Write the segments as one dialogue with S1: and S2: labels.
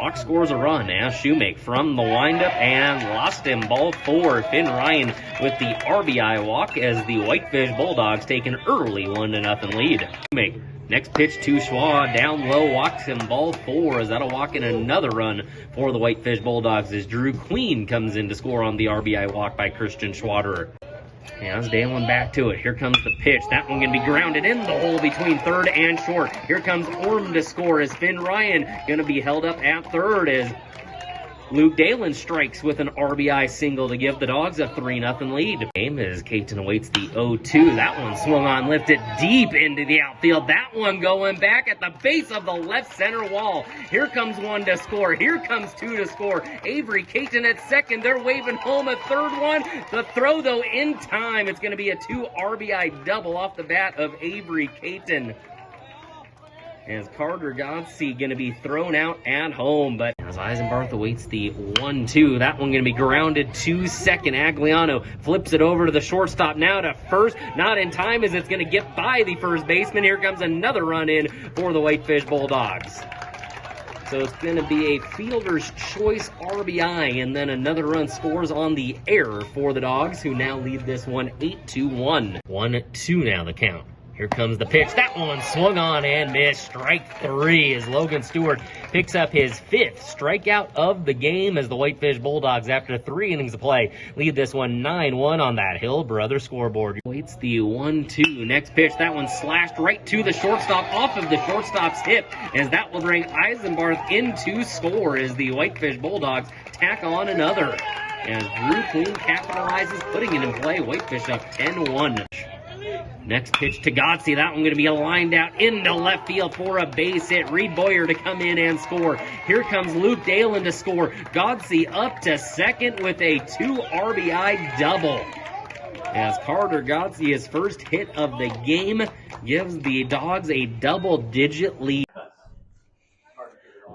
S1: Dawgs scores a run as Shoemake from the windup and lost him. Ball 4. Finn Ryan with the RBI walk as the Whitefish Bulldogs take an early 1-0 lead. Shoemake, next pitch to Schwa, down low, walks him. Ball 4. Is that a walk and another run for the Whitefish Bulldogs as Drew Queen comes in to score on the RBI walk by Christian Schwaderer. As Dalen back to it. Here comes the pitch. That one going to be grounded in the hole between third and short. Here comes Orm to score as Finn Ryan going to be held up at third as Luke Dalen strikes with an RBI single to give the Dawgs a 3-0 lead. The game as Caton awaits the 0-2. That one swung on, lifted deep into the outfield. That one going back at the base of the left center wall. Here comes one to score. Here comes two to score. Avery Caton at second. They're waving home a third one. The throw, though, in time. It's going to be a 2 RBI double off the bat of Avery Caton, as Carter Godsey going to be thrown out at home. But as Eisenbarth awaits the 1-2, that one going to be grounded to second. Agliano flips it over to the shortstop, now to first. Not in time as it's going to get by the first baseman. Here comes another run in for the Whitefish Bulldogs. So it's going to be a fielder's choice RBI, and then another run scores on the error for the Dawgs, who now lead this one 8-1. 1-2 now the count. Here comes the pitch. That one swung on and missed. Strike 3 as Logan Stewart picks up his 5th strikeout of the game as the Whitefish Bulldogs, after 3 innings of play, lead this one 9-1 on that Hill Brother scoreboard. Waits the 1-2. Next pitch. That one slashed right to the shortstop off of the shortstop's hip, as that will bring Eisenbarth into score as the Whitefish Bulldogs tack on another. As Drew Queen capitalizes, putting it in play. Whitefish up 10-1. Next pitch to Godsey. That one going to be lined out into left field for a base hit. Reed Boyer to come in and score. Here comes Luke Dalen to score. Godsey up to second with a 2 RBI double, as Carter Godsey, his first hit of the game, gives the Dawgs a double-digit lead.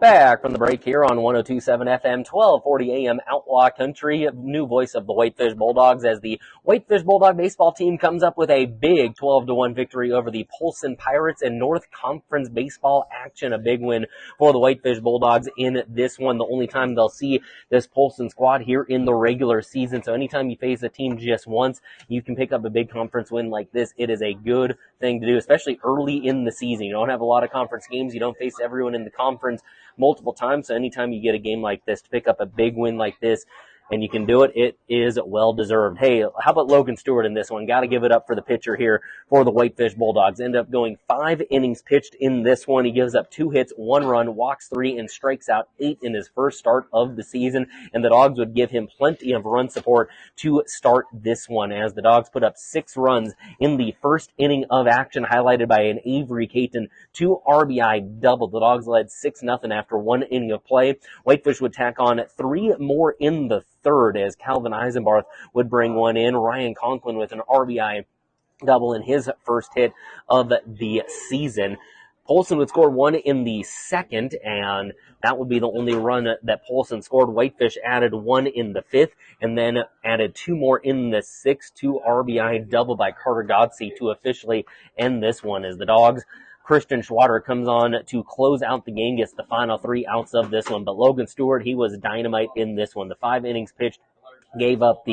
S2: Back from the break here on 102.7 FM, 1240 AM Outlaw Country, new voice of the Whitefish Bulldogs, as the Whitefish Bulldog baseball team comes up with a big 12-1 victory over the Polson Pirates in North Conference baseball action. A big win for the Whitefish Bulldogs in this one, the only time they'll see this Polson squad here in the regular season. So anytime you face a team just once, you can pick up a big conference win like this. It is a good thing to do, especially early in the season. You don't have a lot of conference games. You don't face everyone in the conference multiple times. So anytime you get a game like this, to pick up a big win like this, and you can do it, it is well deserved. Hey, how about Logan Stewart in this one? Got to give it up for the pitcher here for the Whitefish Bulldogs. End up going 5 innings pitched in this one. He gives up 2 hits, 1 run, walks 3, and strikes out 8 in his first start of the season. And the Dawgs would give him plenty of run support to start this one, as the Dawgs put up 6 runs in the first inning of action, highlighted by an Avery Caton 2 RBI double. The Dawgs led 6-0 after 1 inning of play. Whitefish would tack on 3 more in the third, as Calvin Eisenbarth would bring one in. Ryan Conklin with an RBI double in his first hit of the season. Polson would score 1 in the second, and that would be the only run that Polson scored. Whitefish added 1 in the 5th, and then added 2 more in the 6th. 2 RBI double by Carter Godsey to officially end this one, as the Dawgs' Christian Schwaderer comes on to close out the game, gets the final 3 outs of this one. But Logan Stewart, he was dynamite in this one. The 5 innings pitched, gave up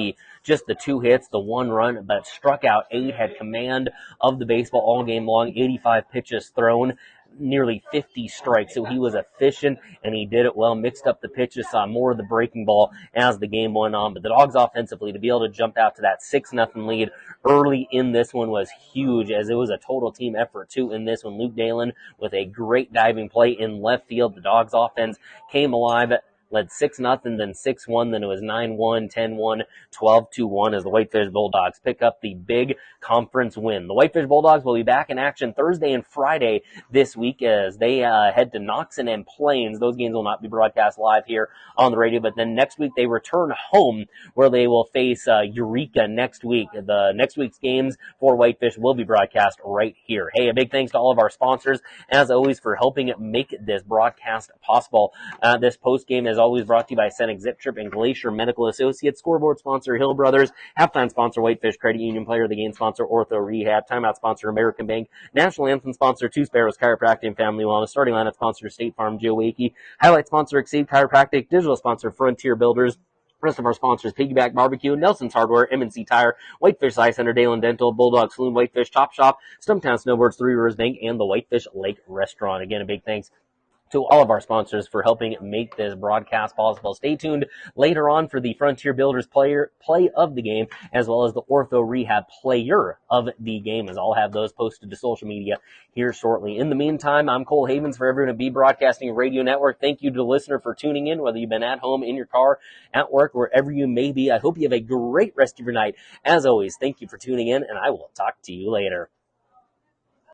S2: just the 2 hits, the 1 run, but struck out 8, had command of the baseball all game long, 85 pitches thrown, nearly 50 strikes. So he was efficient, and he did it well, mixed up the pitches, saw more of the breaking ball as the game went on. But the Dawgs offensively, to be able to jump out to that 6-0 lead early in this one was huge, as it was a total team effort too in this one. Luke Dalen with a great diving play in left field. The Dawgs offense came alive, led 6-0, then 6-1, then it was 9-1, 10-1, 12-1 as the Whitefish Bulldogs pick up the big conference win. The Whitefish Bulldogs will be back in action Thursday and Friday this week as they head to Knoxon and Plains. Those games will not be broadcast live here on the radio, but then next week they return home where they will face Eureka next week. The next week's games for Whitefish will be broadcast right here. Hey, a big thanks to all of our sponsors, as always, for helping make this broadcast possible. This post game is as always, brought to you by Senex Zip Trip and Glacier Medical Associates. Scoreboard sponsor Hill Brothers. Halftime sponsor Whitefish Credit Union. Player of the game sponsor Ortho Rehab. Timeout sponsor American Bank. National Anthem sponsor Two Sparrows Chiropractic and Family Wellness. Starting lineup sponsor State Farm Joe Wakey. Highlight sponsor Exceed Chiropractic. Digital sponsor Frontier Builders. Rest of our sponsors, Piggyback Barbecue, Nelson's Hardware, M&C Tire, Whitefish Eye Center, Dalen Dental, Bulldog Saloon, Whitefish Chop Shop, Stumptown Snowboards, Three Rivers Bank, and the Whitefish Lake Restaurant. Again, a big thanks to all of our sponsors for helping make this broadcast possible. Stay tuned later on for the Frontier Builders play of the game, as well as the Ortho Rehab player of the game, as I'll have those posted to social media here shortly. In the meantime, I'm Cole Havens for everyone at B Broadcasting Radio Network. Thank you to the listener for tuning in, whether you've been at home, in your car, at work, wherever you may be. I hope you have a great rest of your night. As always, thank you for tuning in, and I will talk to you later.